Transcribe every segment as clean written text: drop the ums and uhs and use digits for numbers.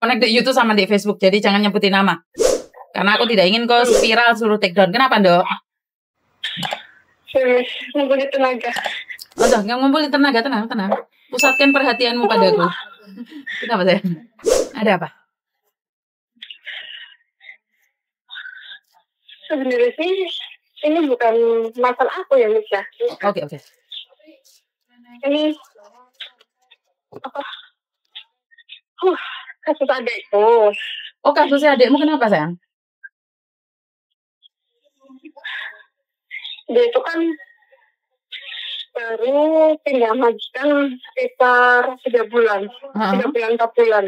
Connect di YouTube sama di Facebook, jadi jangan nyebutin nama. Karena aku tidak ingin kau viral suruh take down. Kenapa, Dok? Serius, ngumpulin tenaga. Udah, nggak ngumpulin tenaga, tenang. Pusatkan perhatianmu padaku. Kenapa, saya? Ada apa? Sebenarnya sih, ini bukan masalah aku ya, Miss ya. Oke. Ini apa? Kasus adekku. Oh, kasusnya adikmu kenapa, sayang? Dia itu kan baru pindah majikan sekitar 3 bulan. 3 bulan, 4 bulan.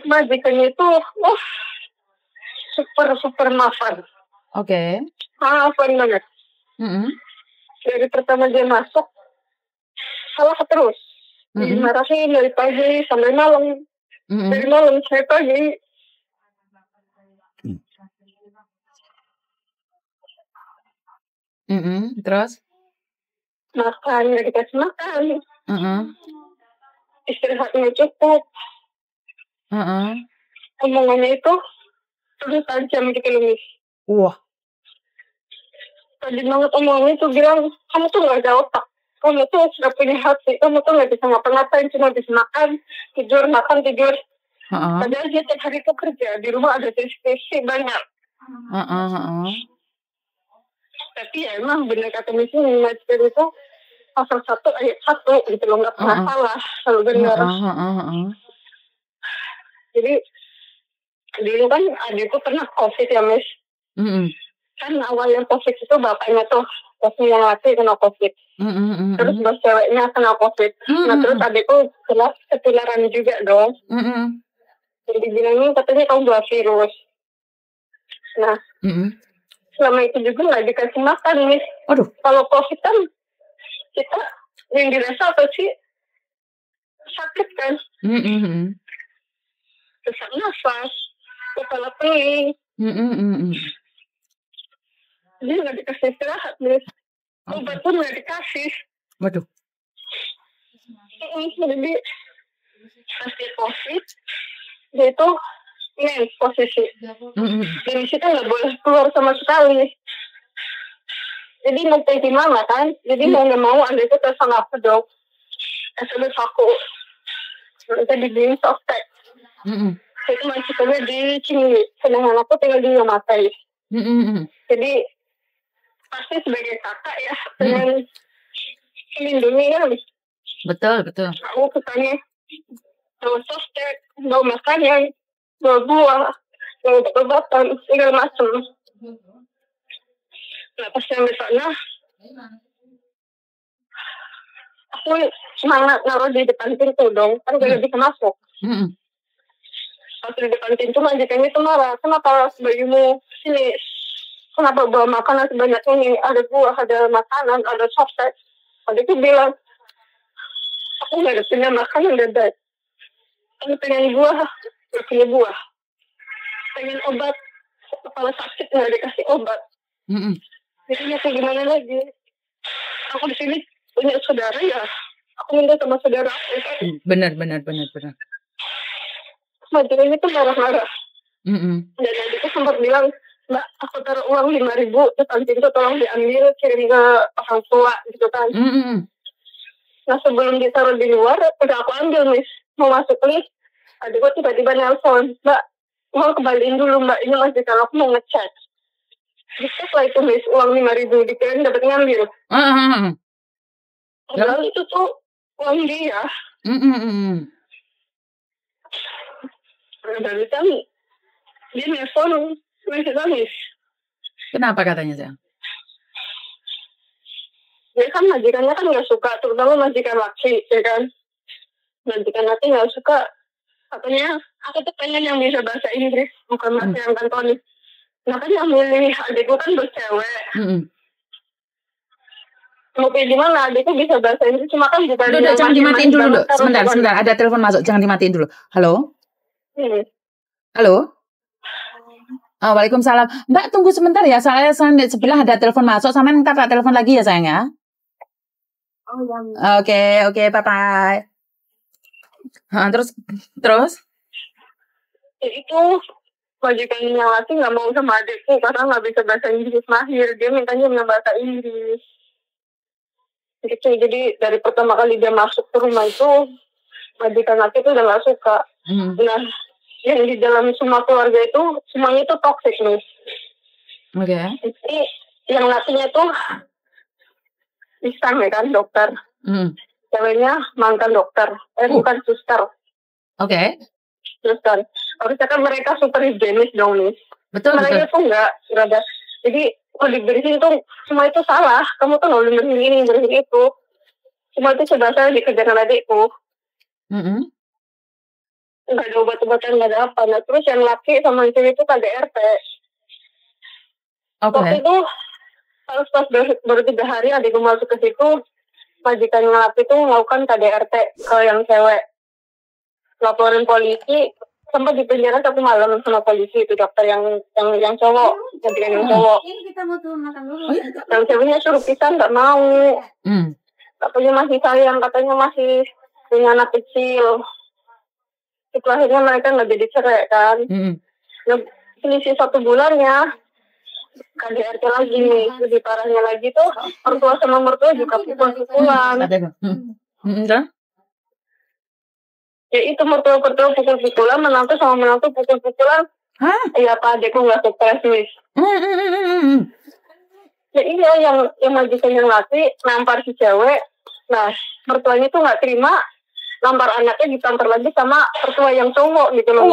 Majikannya itu, super maafan. Oke. Maafan banget. Dari pertama dia masuk, salah terus. Dimarahin dari pagi sampai malam. Dari malam sampai pagi. Terus? Makan, nggak dikasih makan. Istirahatnya cukup. Omongannya itu terus tajam gitu loh, Miss. Wah. Tajam banget omongannya tuh bilang, kamu tuh nggak ada otak. Kamu tuh nggak punya hati. Kamu tuh nggak bisa ngapa-ngapain, cuma bisa makan, tidur, makan, tidur. Padahal dia tiap hari tuh kerja. Di rumah ada TV banyak. Tapi ya emang bener kata Miss ini, majikan itu pasal 1 ayat 1 gitu loh, nggak pernah salah, selalu benar. Jadi dulu kan adikku pernah COVID ya, Miss. Kan awal yang COVID itu bapaknya tuh yang laki kena COVID. Terus bos ceweknya kena COVID. Nah terus adikku jelas ketularan juga dong. Jadi bilangnya katanya kamu bawa virus. Nah selama itu juga nggak dikasih makan, Miss. Kalau COVID kan kita yang dirasa apa sih? Sakit kan? Sesak nafas, kepala pening. Dia nggak dikasih istirahat, Miss. Obat pun nggak dikasih. Waduh. Jadi pas dia COVID, dia itu posisi. Dan di situ nggak boleh keluar sama sekali. Jadi mau pergi mana kan? Jadi mau nggak mau ada itu tersang aku dong. SMS aku. Kita dibeliin softtek. Itu masih kerja di Cinggi. Sedangkan aku tinggal di Yamatai. Jadi pasti sebagai kakak ya pengen melindungi kan. Betul. Aku ketanya mau softtek, mau makanan, mau buah, mau obat-obatan, segala macam. Nah pas sampai sana, aku semangat naruh di depan pintu dong, kan gak bisa masuk. Pas di depan pintu majikannya itu marah, kenapa bayimu sini, kenapa bawa makanan sebanyak ini, ada buah, ada makanan, ada softtek. Adikku bilang, aku gak ada punya makanan dan aku pengen buah, gak punya buah. Pengen obat, kepala sakit gak dikasih obat. Jadi kayak gimana lagi? Aku di sini punya saudara ya, aku minta sama saudara aku. Benar. Majikannya tuh marah-marah. Dan adikku sempat bilang, Mbak, aku taruh uang 5.000 depan pintu, tolong diambil, kirim ke orang tua gitu kan. Nah sebelum ditaruh di luar, udah aku ambil, Miss. Mau masuk lift, adikku tiba-tiba nelfon, Mbak, uang kembaliin dulu, Mbak, ini majikan aku mau ngecek. Dicek lah itu, Miss, uang 5.000 dikirim dapat ngambil. Padahal itu tuh uang dia. Dari kami, dia nelfon, masih nangis. Kenapa katanya, sayang? Ya kan majikannya kan nggak suka, terutama majikan laki, ya kan. Majikan laki nggak suka. Katanya, aku tuh pengen yang bisa bahasa Inggris, bukan bahasa yang kantonis. Nah kan yang milih adikku kan bercewek. Mau pilih di mana adikku bisa bahasa Inggris, cuma kan bukan. Udah, jangan dimatiin dulu. Sebentar, ada telepon masuk, jangan dimatiin dulu. Halo? Halo? Waalaikumsalam. Mbak tunggu sebentar ya, saya sebelah ada telepon masuk, sama ntar tak telepon lagi ya sayang ya. Oke, bye-bye. Terus? Ya itu majikannya laki nggak mau sama adikku karena nggak bisa bahasa Inggris mahir. Dia mintanya dengan bahasa Inggris. Gitu. Jadi dari pertama kali dia masuk ke rumah itu, majikan laki itu udah nggak suka. Nah, yang di dalam semua keluarga itu semuanya itu toxic nih. Oke. Jadi yang lakinya itu Islam ya kan, dokter. Ceweknya mantan dokter. Bukan suster. Oke. Suster. Harusnya kan mereka super higienis dong nih. Betul. Mereka tuh nggak ada. Jadi bersihin itu semua itu salah. Kamu tuh nggak boleh bersihin ini, bersihin itu. Semua itu coba saya dikerjakan adikku. Nggak ada obat-obatan, nggak ada apa. Nah terus yang laki sama yang cewek itu KDRT. Waktu itu pas baru 3 hari adikku masuk ke situ, majikan yang laki itu melakukan KDRT ke yang cewek. Laporin polisi, sempat dipenjara 1 malam sama polisi itu dokter yang cowok, majikan yang cowok. Yang ceweknya suruh pisah nggak mau. Katanya masih sayang, katanya masih punya anak kecil. Itu akhirnya mereka nggak jadi cerai kan. Nah, selisih 1 bulannya KDRT lagi nih. Lebih parahnya lagi tuh mertua sama mertua juga pukul-pukulan. Ya itu mertua pukul-pukulan, menantu sama menantu pukul-pukulan. Iya Pak, adekku nggak stres nih. Ya iya yang majikan yang laki nampar si cewek. Nah mertuanya tuh nggak terima, nampar anaknya ditampar lagi sama mertua yang cowok gitu loh.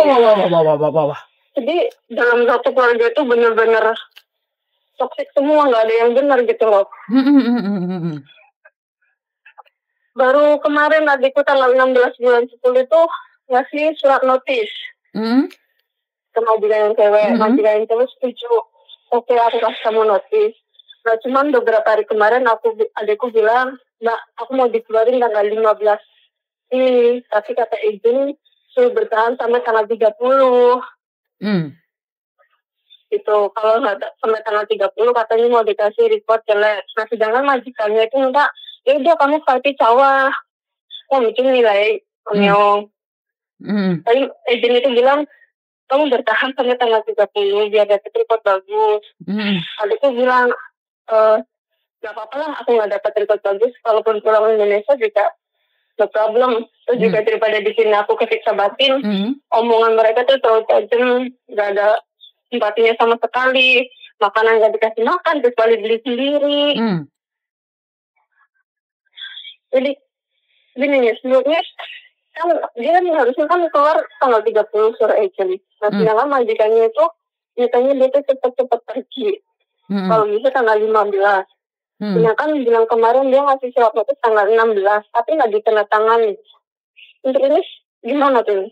Jadi dalam satu keluarga itu benar-benar toksik semua, nggak ada yang benar gitu loh. Baru kemarin adikku tanggal 16 bulan 10 itu ngasih surat notis ke majikan yang cewek. Majikan yang cewek setuju. Oke, aku kasih kamu notis. Nah cuman beberapa hari kemarin adikku bilang, Mbak, aku mau dikeluarin tanggal 15 ini, tapi kata izin suruh bertahan sampai tanggal 30. Itu kalau nggak sampai tanggal 30 katanya mau dikasih report jelek. Nah sedangkan majikannya itu minta, ya udah kamu fight cawa, mungkin nilai onyong. Tapi izin itu bilang kamu bertahan sampai tanggal 30 biar dapat report bagus. Adikku bilang nggak apa-apa lah, aku nggak dapat report bagus, kalaupun pulang Indonesia juga no problem. Terus juga daripada di sini aku kesiksa batin. Omongan mereka tuh terlalu tajam, nggak ada simpatinya sama sekali. Makanan nggak dikasih makan, kecuali beli sendiri. Jadi gini nih, sebelumnya kan dia kan harusnya kan keluar tanggal 30 sore agent. Nah sedangkan majikannya itu nyatanya dia tuh cepet-cepet pergi. Kalau bisa tanggal 15. Sedangkan bilang kemarin dia ngasih surat notis tanggal 16, tapi nggak ditandatangani. Untuk ini gimana tuh?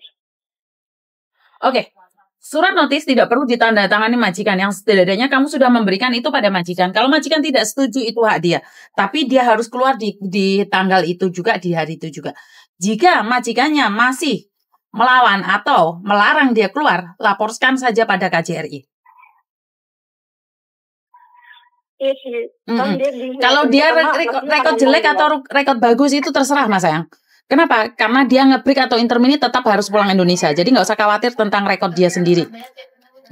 Oke. Surat notis tidak perlu ditandatangani majikan. Yang setidaknya kamu sudah memberikan itu pada majikan. Kalau majikan tidak setuju, itu hak dia. Tapi dia harus keluar di tanggal itu juga, di hari itu juga. Jika majikannya masih melawan atau melarang dia keluar, laporkan saja pada KJRI. Iya sih. Kalau dia rekod jelek atau rekod bagus itu terserah Mas sayang. Kenapa? Karena dia nge-break atau intermini tetap harus pulang Indonesia. Jadi nggak usah khawatir tentang rekod dia sendiri.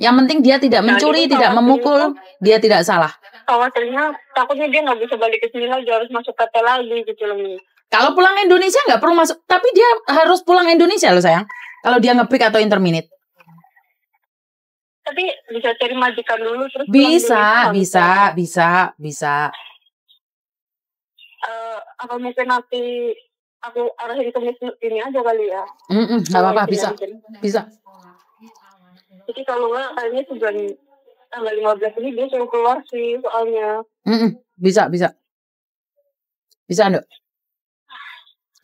Yang penting dia tidak mencuri, tidak memukul, dia tidak salah. Khawatirnya takutnya dia nggak bisa balik ke sini lagi, harus masuk PT lagi gitu loh. Kalau pulang Indonesia nggak perlu masuk, tapi dia harus pulang Indonesia loh sayang. Kalau dia nge-break atau interminate. Tapi bisa cari majikan dulu terus. Bisa. Apa mungkin nanti aku arahin ke ini aja kali ya? Nggak apa-apa, bisa. Jadi kalau nggak kayaknya sebelum tanggal 15 ini dia suruh keluar sih soalnya. Bisa, Nduk.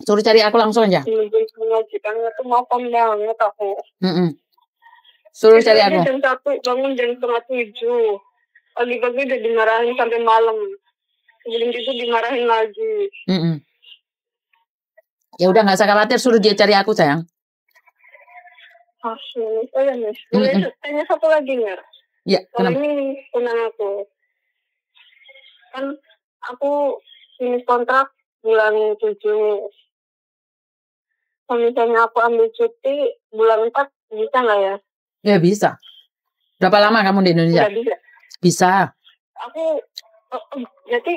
Suruh cari aku langsung aja. Majikannya tuh mapan banget aku. Suruh cari aku. Jam 1 bangun jam 6:30. Pagi-pagi udah dimarahin sampai malam. Sebelum itu dimarahin lagi. Ya udah nggak usah khawatir, suruh dia cari aku sayang. Oh ya Miss, boleh tanya satu lagi nggak? Ya. Kalau ini tunang aku, kan aku finish kontrak bulan 7. Kalau misalnya aku ambil cuti bulan 4 bisa nggak ya? Ya bisa. Berapa lama kamu di Indonesia? Udah bisa. Bisa. Aku jadi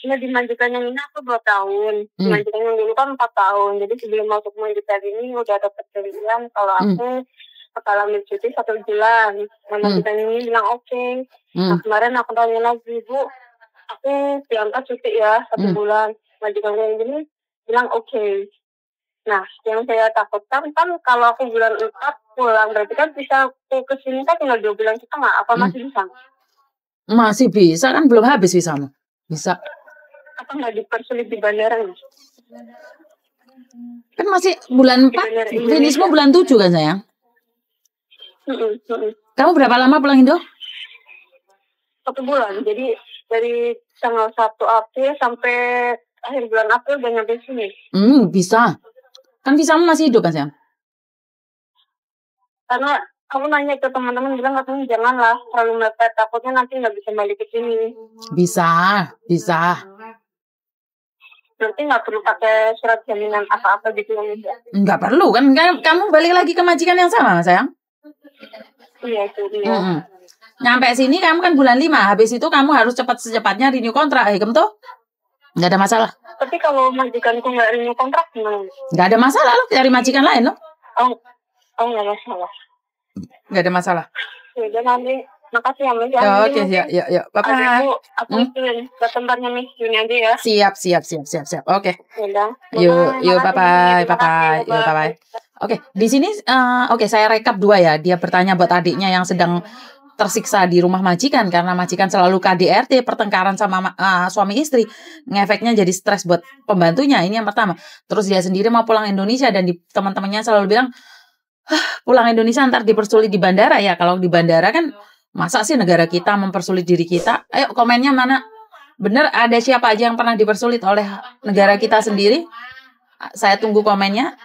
dimajukan yang ini aku 2 tahun. Dimajukan yang dulu kan 4 tahun. Jadi sebelum masuk majukan ini udah dapat pilihan kalau aku bakal ambil cuti 1 bulan. Majukan ini bilang oke. Nah kemarin aku tanya lagi, Bu, aku berangkat cuti ya 1 bulan. Majukan yang ini bilang oke. Nah, yang saya takutkan kan kalau aku bulan 4 pulang, berarti kan bisa aku kesini kan tinggal 2 bulan setengah. Apa masih bisa? Masih bisa kan, belum habis visamu. Bisa. Apa nggak dipersulit di bandara? Kan masih bulan 4, finishmu bulan 7 kan sayang? Kamu berapa lama pulang Indo? 1 bulan, jadi dari tanggal 1 April sampai akhir bulan April udah nyampe sini. Bisa. Kan visamu masih hidup kan sayang? Karena aku nanya ke teman-teman bilang katanya janganlah terlalu mepet, takutnya nanti nggak bisa balik ke sini. Bisa. Berarti nggak perlu pakai surat jaminan apa-apa gitu ya? Nggak perlu kan, kamu balik lagi ke majikan yang sama sayang? Iya itu dia. Nyampe sini kamu kan bulan 5, habis itu kamu harus secepatnya renew kontrak, Hikem tuh? Nggak ada masalah. Tapi kalau majikanku nggak renew kontrak gimana? Nggak ada masalah loh, cari majikan lain loh. Oh nggak masalah. Nggak ada masalah. Udah nanti, makasih ya Miss. Oke, ya, bye-bye. Aku ituin ke tempatnya Miss Juni aja ya. Siap. Oke. Udah. Yuk, bye-bye. Oke, di sini saya rekap 2 ya. Dia bertanya buat adiknya yang sedang tersiksa di rumah majikan karena majikan selalu KDRT, pertengkaran sama suami istri, ngefeknya jadi stres buat pembantunya. Ini yang pertama. Terus dia sendiri mau pulang Indonesia dan teman-temannya selalu bilang, pulang Indonesia ntar dipersulit di bandara ya. Kalau di bandara kan masa sih negara kita mempersulit diri kita? Ayo komennya mana? Bener ada siapa aja yang pernah dipersulit oleh negara kita sendiri? Saya tunggu komennya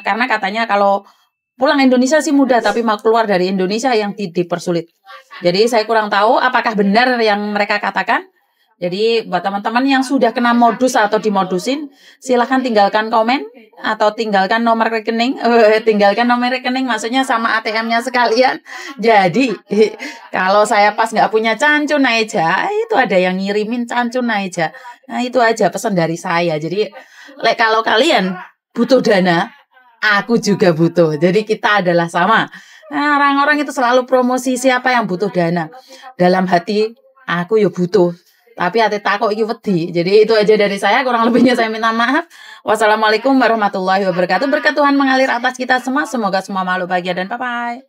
karena katanya kalau pulang Indonesia sih mudah, tapi mau keluar dari Indonesia yang dipersulit. Jadi saya kurang tahu apakah benar yang mereka katakan. Jadi buat teman-teman yang sudah kena modus atau dimodusin, silahkan tinggalkan komen atau tinggalkan nomor rekening. Maksudnya sama ATM-nya sekalian. Jadi kalau saya pas nggak punya Cancu Naija, itu ada yang ngirimin Cancu Naija. Nah itu aja pesan dari saya. Jadi kalau kalian butuh dana, aku juga butuh. Jadi kita adalah sama. Nah, orang-orang itu selalu promosi siapa yang butuh dana. Dalam hati aku ya butuh. Tapi hati takut iki wedi. Jadi itu aja dari saya. Kurang lebihnya saya minta maaf. Wassalamualaikum warahmatullahi wabarakatuh. Berkat Tuhan mengalir atas kita semua. Semoga semua makhluk bahagia dan bye-bye.